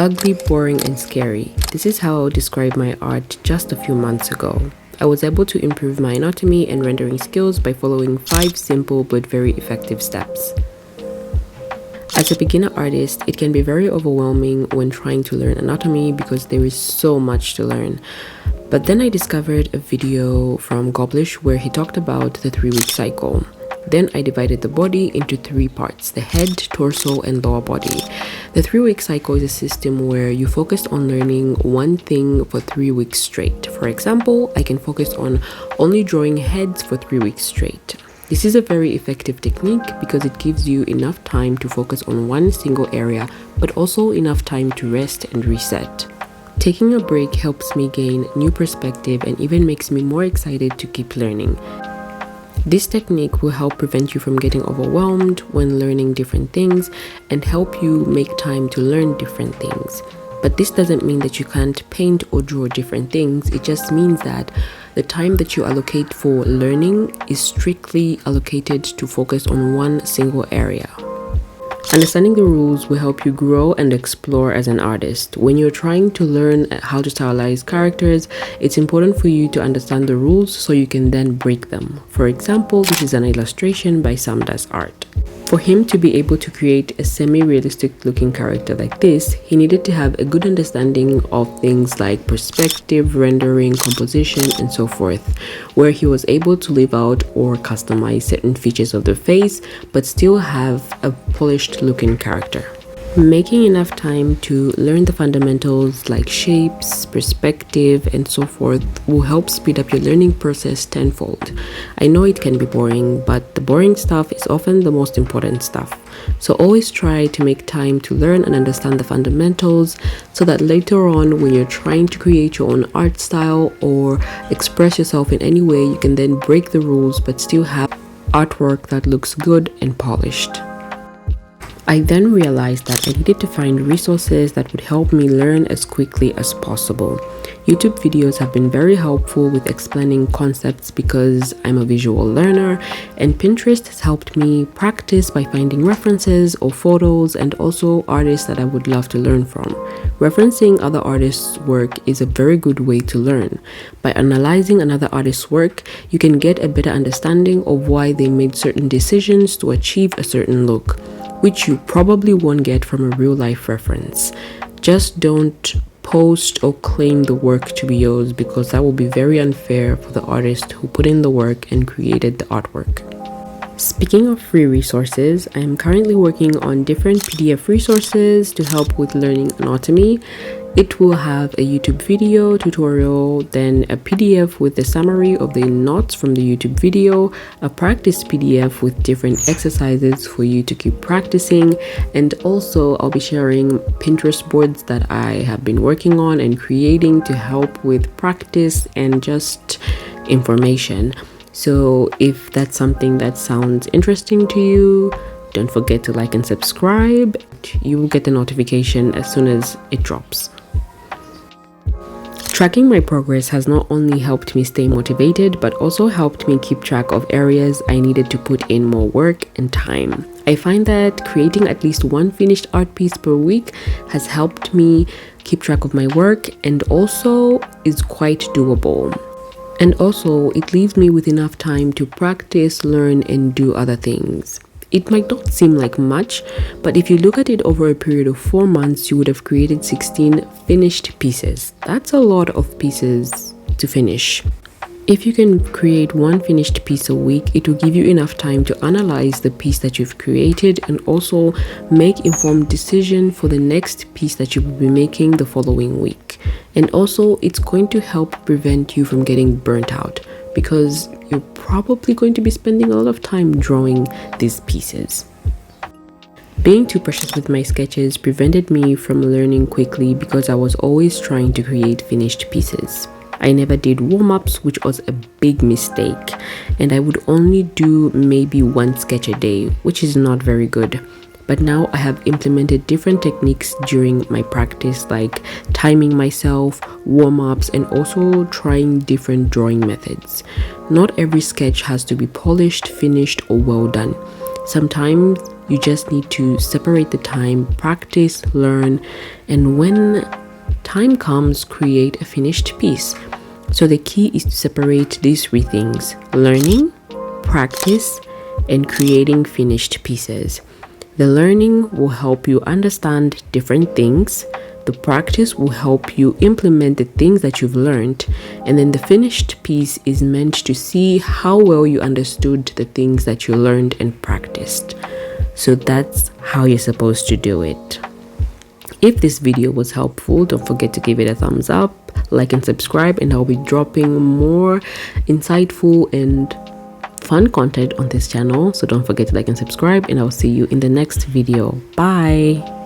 Ugly, boring, and scary. This is how I would describe my art just a few months ago. I was able to improve my anatomy and rendering skills by following 5 simple but very effective steps. As a beginner artist, it can be very overwhelming when trying to learn anatomy because there is so much to learn. But then I discovered a video from Goblish where he talked about the 3-week cycle. Then I divided the body into 3 parts: the head, torso, and lower body. The 3-week cycle is a system where you focus on learning one thing for 3 weeks straight. For example, I can focus on only drawing heads for 3 weeks straight. This is a very effective technique because it gives you enough time to focus on one single area, but also enough time to rest and reset. Taking a break helps me gain new perspective and even makes me more excited to keep learning. This technique will help prevent you from getting overwhelmed when learning different things and help you make time to learn different things. But this doesn't mean that you can't paint or draw different things. It just means that the time that you allocate for learning is strictly allocated to focus on one single area. Understanding the rules will help you grow and explore as an artist. When you're trying to learn how to stylize characters, it's important for you to understand the rules so you can then break them. For example, this is an illustration by Sam Das Art. For him to be able to create a semi-realistic looking character like this, he needed to have a good understanding of things like perspective, rendering, composition, and so forth, where he was able to leave out or customize certain features of the face, but still have a polished looking character. Making enough time to learn the fundamentals like shapes, perspective, and so forth will help speed up your learning process tenfold. I know it can be boring, but the boring stuff is often the most important stuff. So always try to make time to learn and understand the fundamentals so that later on when you're trying to create your own art style or express yourself in any way, you can then break the rules but still have artwork that looks good and polished. I then realized that I needed to find resources that would help me learn as quickly as possible. YouTube videos have been very helpful with explaining concepts because I'm a visual learner, and Pinterest has helped me practice by finding references or photos and also artists that I would love to learn from. Referencing other artists' work is a very good way to learn. By analyzing another artist's work, you can get a better understanding of why they made certain decisions to achieve a certain look, which you probably won't get from a real-life reference. Just don't post or claim the work to be yours because that will be very unfair for the artist who put in the work and created the artwork. Speaking of free resources, I am currently working on different PDF resources to help with learning anatomy. It will have a YouTube video tutorial, then a PDF with the summary of the knots from the YouTube video, a practice PDF with different exercises for you to keep practicing, and also I'll be sharing Pinterest boards that I have been working on and creating to help with practice and just information. So if that's something that sounds interesting to you, don't forget to like and subscribe. You will get the notification as soon as it drops. Tracking my progress has not only helped me stay motivated, but also helped me keep track of areas I needed to put in more work and time. I find that creating at least one finished art piece per week has helped me keep track of my work and also is quite doable. And also, it leaves me with enough time to practice, learn, and do other things. It might not seem like much, but if you look at it over a period of 4 months, you would have created 16 finished pieces. That's a lot of pieces to finish. If you can create one finished piece a week, it will give you enough time to analyze the piece that you've created and also make informed decision for the next piece that you will be making the following week. And also, it's going to help prevent you from getting burnt out because you're probably going to be spending a lot of time drawing these pieces. Being too precious with my sketches prevented me from learning quickly because I was always trying to create finished pieces. I never did warm-ups, which was a big mistake, and I would only do maybe one sketch a day, which is not very good. But now I have implemented different techniques during my practice, like timing myself, warm-ups, and also trying different drawing methods. Not every sketch has to be polished, finished, or well done. Sometimes You just need to separate the time, practice, learn, and when time comes, create a finished piece. So the key is to separate these three things: learning, practice, and creating finished pieces. The learning will help you understand different things. The practice will help you implement the things that you've learned. And then the finished piece is meant to see how well you understood the things that you learned and practiced. So that's how you're supposed to do it. If this video was helpful, don't forget to give it a thumbs up, like and subscribe, and I'll be dropping more insightful and fun content on this channel. So don't forget to like and subscribe, and I'll see you in the next video. Bye.